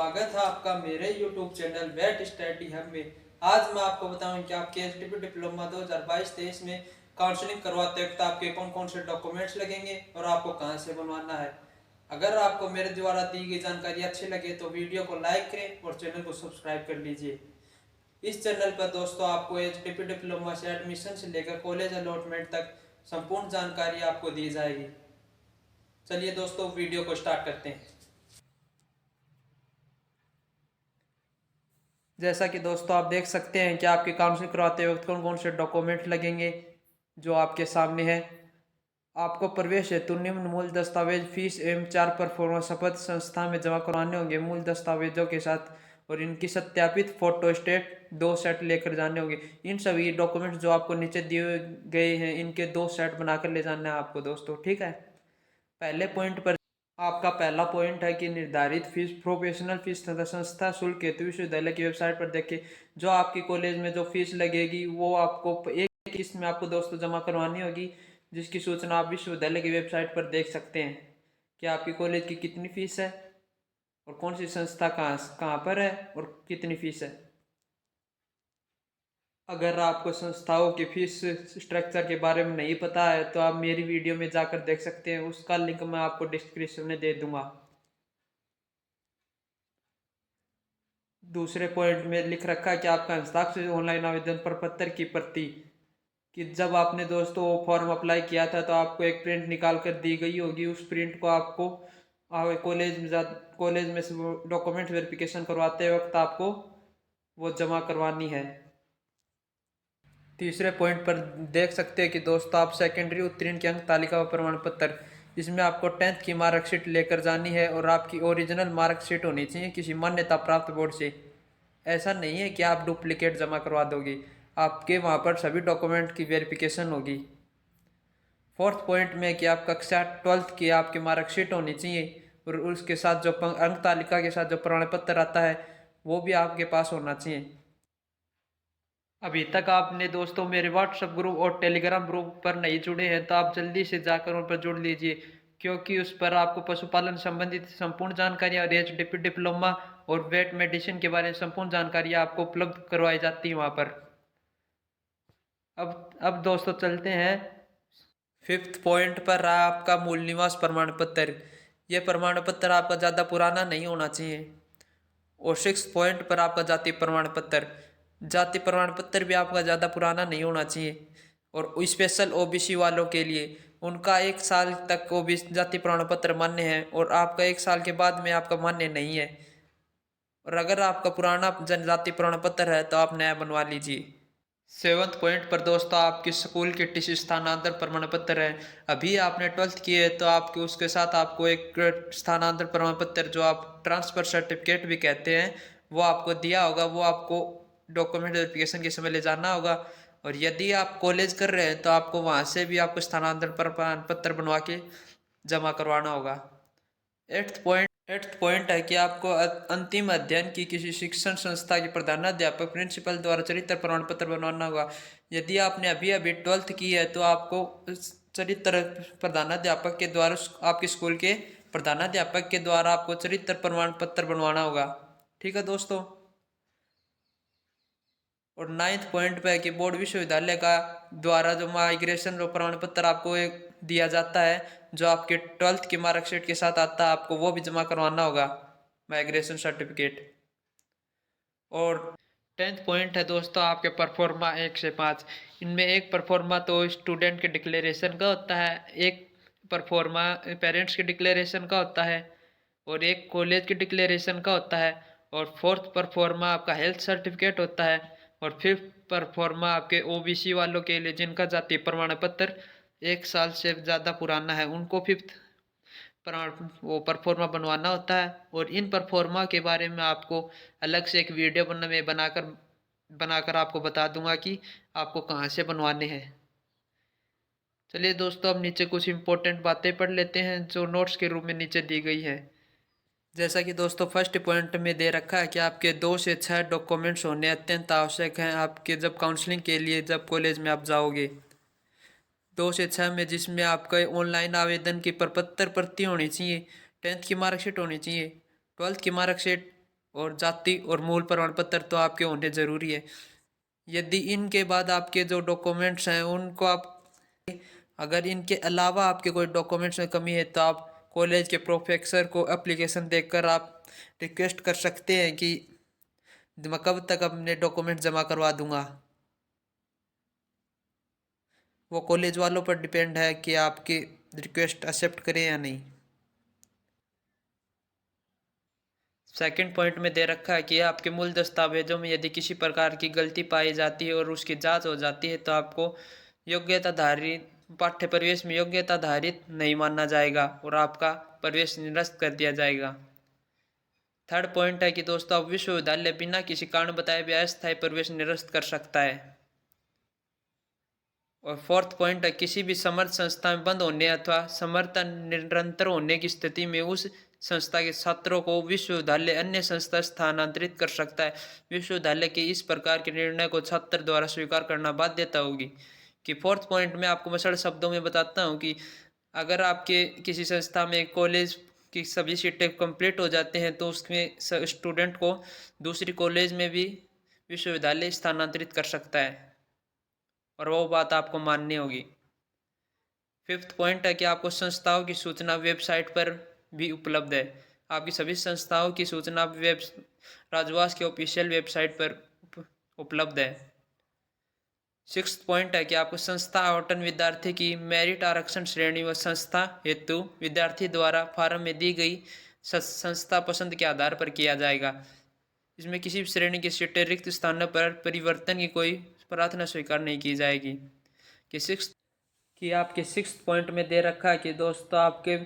स्वागत है आपका मेरे YouTube channel wet study hub में। आज मैं आपको बताऊं कि आपके एचडीपी डिप्लोमा 2022-23 में काउंसलिंग करवाते वक्त आपके कौन कौन से डॉक्यूमेंट्स लगेंगे और आपको कहां से बनवाना है। अगर आपको मेरे द्वारा दी गई जानकारी अच्छी लगे तो वीडियो को लाइक करें और चैनल को सब्सक्राइब कर लीजिए। इस चैनल पर दोस्तों आपको एचडीपी डिप्लोमा से एडमिशन से लेकर कॉलेज अलॉटमेंट तक संपूर्ण जानकारी आपको दी जाएगी। चलिए दोस्तों वीडियो को स्टार्ट करते हैं। जैसा कि दोस्तों आप देख सकते हैं कि आपकी काउंसलिंग करवाते वक्त कौन कौन से डॉक्यूमेंट लगेंगे जो आपके सामने है। आपको प्रवेश हेतु निम्न मूल दस्तावेज फीस एवं 4 परफॉर्मा शपथ संस्था में जमा करवाने होंगे मूल दस्तावेजों के साथ और इनकी सत्यापित फोटो स्टेट 2 सेट लेकर जाने होंगे। इन सभी डॉक्यूमेंट्स जो आपको नीचे दिए गए हैं इनके 2 सेट बनाकर ले जाना है आपको दोस्तों, ठीक है। पहले पॉइंट पर आपका पहला पॉइंट है कि निर्धारित फीस प्रोफेशनल फीस तथा संस्था शुल्क हेतु विश्वविद्यालय की वेबसाइट पर देखें। जो आपकी कॉलेज में जो फीस लगेगी वो आपको एक किस्त में आपको दोस्तों जमा करवानी होगी, जिसकी सूचना आप विश्वविद्यालय की वेबसाइट पर देख सकते हैं कि आपकी कॉलेज की कितनी फीस है और कौन सी संस्था कहाँ पर है और कितनी फीस है। अगर आपको संस्थाओं की फीस स्ट्रक्चर के बारे में नहीं पता है तो आप मेरी वीडियो में जाकर देख सकते हैं, उसका लिंक मैं आपको डिस्क्रिप्शन में दे दूंगा। दूसरे पॉइंट में लिख रखा है कि आपका हस्ताक्षर ऑनलाइन आवेदन प्रपत्र की प्रति कि जब आपने दोस्तों वो फॉर्म अप्लाई किया था तो आपको एक प्रिंट निकाल कर दी गई होगी। उस प्रिंट को आपको कॉलेज में डॉक्यूमेंट वेरिफिकेशन करवाते वक्त आपको वो जमा करवानी है। तीसरे पॉइंट पर देख सकते हैं कि दोस्तों आप सेकेंडरी उत्तीर्ण की अंक तालिका व प्रमाण पत्र, इसमें आपको 10th की मार्कशीट लेकर जानी है और आपकी ओरिजिनल मार्कशीट होनी चाहिए किसी मान्यता प्राप्त बोर्ड से। ऐसा नहीं है कि आप डुप्लीकेट जमा करवा दोगे, आपके वहाँ पर सभी डॉक्यूमेंट की वेरिफिकेशन होगी। फोर्थ पॉइंट में कि आप कक्षा 12th की आपकी मार्कशीट होनी चाहिए और उसके साथ जो अंक तालिका के साथ जो प्रमाण पत्र आता है वो भी आपके पास होना चाहिए। अभी तक आपने दोस्तों मेरे व्हाट्सएप ग्रुप और टेलीग्राम ग्रुप पर नहीं जुड़े हैं तो आप जल्दी से जाकर उन पर जुड़ लीजिए, क्योंकि उस पर आपको पशुपालन संबंधित संपूर्ण जानकारी और एचडीपी डिप्लोमा और वेट मेडिसिन के बारे में संपूर्ण जानकारी आपको उपलब्ध करवाई जाती है वहाँ पर। अब दोस्तों चलते हैं फिफ्थ पॉइंट पर, आपका मूल निवास प्रमाण पत्र। यह प्रमाण पत्र आपका ज़्यादा पुराना नहीं होना चाहिए। और सिक्स पॉइंट पर आपका जाति प्रमाण पत्र, जाति प्रमाण पत्र भी आपका ज़्यादा पुराना नहीं होना चाहिए। और स्पेशल ओबीसी वालों के लिए उनका 1 साल तक ओबीसी जाति प्रमाण पत्र मान्य है और आपका 1 साल के बाद में आपका मान्य नहीं है। और अगर आपका पुराना जनजाति प्रमाण पत्र है तो आप नया बनवा लीजिए। सेवंथ पॉइंट पर दोस्तों आपकी स्कूल के टीसी स्थानांतरण प्रमाण पत्र है। अभी आपने 12th की है तो आपके उसके साथ आपको एक स्थानांतरण प्रमाण पत्र जो आप ट्रांसफर सर्टिफिकेट भी कहते हैं वो आपको दिया होगा, वो आपको डॉक्यूमेंट वेरिफिकेशन के समय ले जाना होगा। और यदि आप कॉलेज कर रहे हैं तो आपको वहाँ से भी आपको स्थानांतरण प्रमाण पत्र बनवा के जमा करवाना होगा। एट्थ पॉइंट है कि आपको अंतिम अध्ययन की किसी शिक्षण संस्था के प्रधानाध्यापक प्रिंसिपल द्वारा चरित्र प्रमाण पत्र बनवाना होगा। यदि आपने अभी अभी 12th की है तो आपको चरित्र प्रधानाध्यापक के द्वारा आपके स्कूल के प्रधानाध्यापक के द्वारा आपको चरित्र प्रमाण पत्र बनवाना होगा, ठीक है दोस्तों। और 9th पॉइंट पे है कि बोर्ड विश्वविद्यालय का द्वारा जो माइग्रेशन जो प्रमाण पत्र आपको एक दिया जाता है जो आपके 12th की मार्कशीट के साथ आता है, आपको वो भी जमा करवाना होगा, माइग्रेशन सर्टिफिकेट। और 10th पॉइंट है दोस्तों आपके परफॉर्मा 1 से 5। इनमें एक परफॉर्मा तो स्टूडेंट के डिक्लेरेशन का होता है, एक परफॉर्मा पेरेंट्स के डिक्लेरेशन का होता है और एक कॉलेज के डिक्लेरेशन का होता है। और फोर्थ परफॉर्मा आपका हेल्थ सर्टिफिकेट होता है। और फिफ्थ परफॉर्मा आपके ओबीसी वालों के लिए जिनका जाति प्रमाण पत्र 1 साल से ज़्यादा पुराना है उनको फिफ्थ वो परफॉर्मा बनवाना होता है। और इन परफॉर्मा के बारे में आपको अलग से एक वीडियो बनाकर आपको बता दूंगा कि आपको कहाँ से बनवाने हैं। चलिए दोस्तों अब नीचे कुछ इंपॉर्टेंट बातें पढ़ लेते हैं जो नोट्स के रूप में नीचे दी गई है। जैसा कि दोस्तों फर्स्ट पॉइंट में दे रखा है कि आपके 2 से 6 डॉक्यूमेंट्स होने अत्यंत आवश्यक हैं आपके जब काउंसलिंग के लिए जब कॉलेज में आप जाओगे। 2 से 6 में जिसमें आपका ऑनलाइन आवेदन की प्रपत्र प्रति होनी चाहिए, 10th की मार्कशीट होनी चाहिए, 12th की मार्कशीट और जाति और मूल प्रमाण पत्र तो आपके होने ज़रूरी है। यदि इनके बाद आपके जो डॉक्यूमेंट्स हैं उनको आप, अगर इनके अलावा आपके कोई डॉक्यूमेंट्स में कमी है तो आप कॉलेज के प्रोफेसर को एप्लीकेशन देकर आप रिक्वेस्ट कर सकते हैं कि मैं कब तक अपने डॉक्यूमेंट जमा करवा दूंगा। वो कॉलेज वालों पर डिपेंड है कि आपकी रिक्वेस्ट एक्सेप्ट करें या नहीं। सेकंड पॉइंट में दे रखा है कि आपके मूल दस्तावेजों में यदि किसी प्रकार की गलती पाई जाती है और उसकी जांच हो जाती है तो आपको योग्यताधारित पाठ्य प्रवेश में योग्यताधारित नहीं माना जाएगा और आपका प्रवेश निरस्त कर दिया जाएगा। थर्ड पॉइंट है कि दोस्तों आप विश्वविद्यालय बिना किसी कारण बताए भी अस्थायी प्रवेश निरस्त कर सकता है। और फोर्थ पॉइंट है किसी भी समर्थ संस्था में बंद होने अथवा समर्थन निरंतर होने की स्थिति में उस संस्था के छात्रों को विश्वविद्यालय अन्य संस्था स्थानांतरित कर सकता है। विश्वविद्यालय के इस प्रकार के निर्णय को छात्र द्वारा स्वीकार करना बाध्यता होगी। कि फोर्थ पॉइंट में आपको मैं सरल शब्दों में बताता हूँ कि अगर आपके किसी संस्था में कॉलेज की सभी सीटें कंप्लीट हो जाते हैं तो उसमें स्टूडेंट को दूसरी कॉलेज में भी विश्वविद्यालय स्थानांतरित कर सकता है और वो बात आपको माननी होगी। फिफ्थ पॉइंट है कि आपको संस्थाओं की सूचना वेबसाइट पर भी उपलब्ध है। आपकी सभी संस्थाओं की सूचना राजवास के ऑफिशियल वेबसाइट पर उपलब्ध है। सिक्स्थ पॉइंट है कि आपको संस्था आवंटन विद्यार्थी की मेरिट आरक्षण श्रेणी व संस्था हेतु विद्यार्थी द्वारा फार्म में दी गई संस्था पसंद के आधार पर किया जाएगा। इसमें किसी भी श्रेणी की सीटें रिक्त स्थानों पर परिवर्तन की कोई प्रार्थना स्वीकार नहीं की जाएगी। कि आपके सिक्स्थ पॉइंट में दे रखा है कि दोस्तों आपके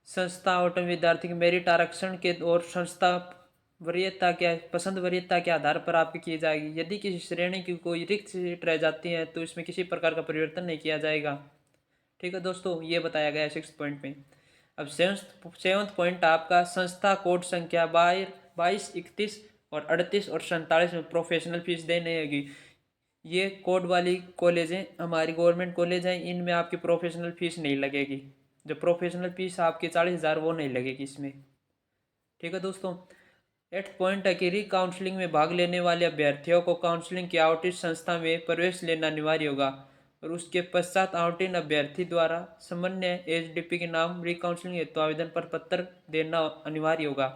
संस्था आवंटन विद्यार्थी के मेरिट आरक्षण के और संस्था वरीयता के पसंद वरीयता के आधार पर आपकी की जाएगी। यदि किसी श्रेणी की कोई रिक्त सीट रह जाती है तो इसमें किसी प्रकार का परिवर्तन नहीं किया जाएगा। ठीक है दोस्तों, ये बताया गया है सिक्स्थ पॉइंट में। अब सेवंथ पॉइंट आपका संस्था कोड संख्या 22, 31 और 38 और 47 में प्रोफेशनल फीस देनी होगी। ये कोड वाली कॉलेजें हमारी गवर्नमेंट कॉलेज हैं, इनमें आपकी प्रोफेशनल फीस नहीं लगेगी। जो प्रोफेशनल फीस आपकी 40,000 वो नहीं लगेगी इसमें। ठीक है दोस्तों। एट्थ पॉइंट है कि री काउंसलिंग में भाग लेने वाले अभ्यर्थियों को काउंसलिंग की आवंटित संस्था में प्रवेश लेना अनिवार्य होगा और उसके पश्चात आवंटित अभ्यर्थी द्वारा सामान्य एचडीपी के नाम री काउंसलिंग हेतु आवेदन पर पत्र देना अनिवार्य होगा।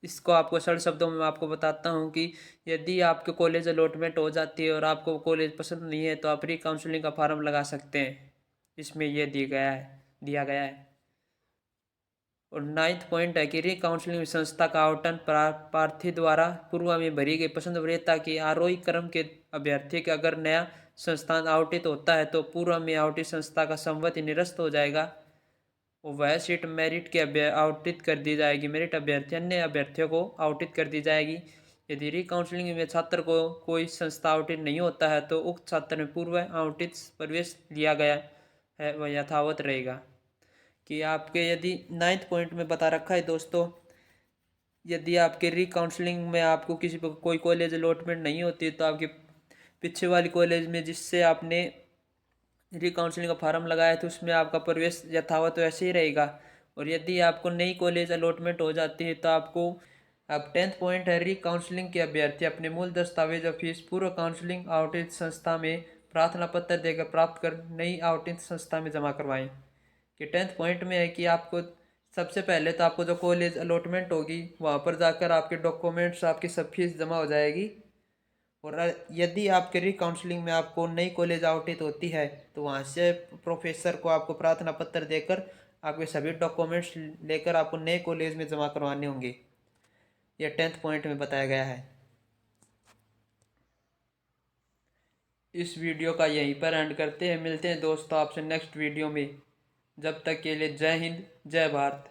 इसको आपको सरल शब्दों में मैं आपको बताता हूँ कि यदि आपके कॉलेज अलॉटमेंट हो जाती है और आपको कॉलेज पसंद नहीं है तो आप री काउंसलिंग का फॉर्म लगा सकते हैं। इसमें यह दिया गया है। और नाइन्थ पॉइंट है कि री काउंसलिंग संस्था का आवंटन प्रार्थी द्वारा पूर्व में भरी गई पसंद वरीयता की आरोही क्रम के अभ्यर्थी के अगर नया संस्थान आवंटित होता है तो पूर्व में आवंटित संस्था का संवति निरस्त हो जाएगा और वह सीट मेरिट के आवंटित कर दी जाएगी। मेरिट अभ्यर्थी अन्य अभ्यर्थियों को आवंटित कर दी जाएगी। यदि री काउंसलिंग में छात्र को कोई संस्था आवंटित नहीं होता है तो उक्त छात्र में पूर्व आवंटित प्रवेश लिया गया है वह यथावत रहेगा। कि आपके यदि नाइन्थ पॉइंट में बता रखा है दोस्तों, यदि आपके री काउंसलिंग में आपको किसी को कोई कॉलेज अलॉटमेंट नहीं होती तो आपके पीछे वाली कॉलेज में जिससे आपने री काउंसलिंग का फॉर्म लगाया तो उसमें आपका प्रवेश यथावत वैसे ही रहेगा। और यदि आपको नई कॉलेज अलॉटमेंट हो जाती है तो आपको अब 10th पॉइंट है री काउंसलिंग के अभ्यर्थी अपने मूल दस्तावेज और फीस पूर्व काउंसलिंग आवंटित संस्था में प्रार्थना पत्र देकर प्राप्त कर नई आवंटित संस्था में जमा करवाएं। कि 10th पॉइंट में है कि आपको सबसे पहले तो आपको जो कॉलेज अलॉटमेंट होगी वहाँ पर जाकर आपके डॉक्यूमेंट्स आपकी सब फीस जमा हो जाएगी। और यदि आपके री काउंसलिंग में आपको नई कॉलेज आवंटित होती है तो वहाँ से प्रोफेसर को आपको प्रार्थना पत्र देकर आपके सभी डॉक्यूमेंट्स लेकर आपको नए कॉलेज में जमा करवाने होंगे। यह 10th पॉइंट में बताया गया है। इस वीडियो का यहीं पर एंड करते हैं। मिलते हैं दोस्तों आपसे नेक्स्ट वीडियो में। जब तक के लिए जय हिंद, जय भारत।